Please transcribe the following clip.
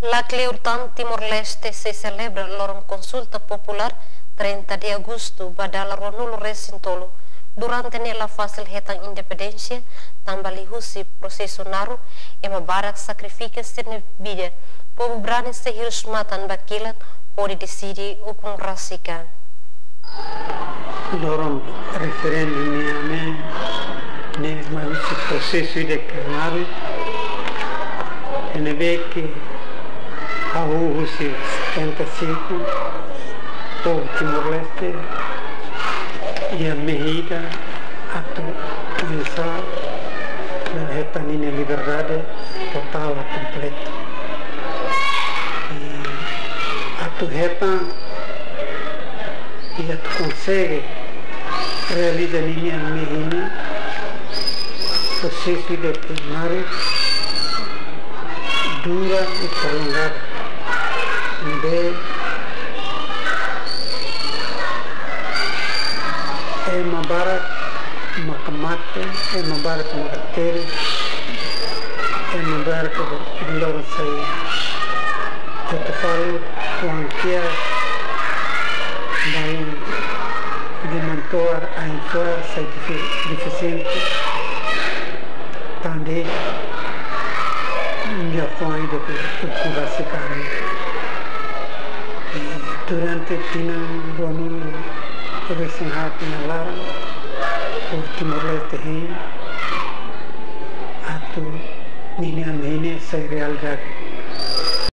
La Cleutan Timor-Leste se celebra lorong consulta popular 30 de agosto badala Ronulo Recintolo. Durante nela fácil retan independência, também husi processo naru e mabarak sacrifica serne vida. Povo brane se hirusmatan bakilat ori decidi o com rasika. Lorong referendum ne ma husi processo de naru e ne vê a husi 75 povo Timor-Leste e a medida a começar a retanir a liberdade total e completa. E a tu retan e a tu consegue realizar a minha medida processo de primário dura e prolongada. É uma barra, uma camata, é uma barra com caracteres, é uma barra que de logo sai. Eu te falo com que daí de mentor a influência sai deficiente, também já foi do que pura se carne. Durante tina Ronulo recém-rato na lara, o Timor-Leste a tu minha sai realidade.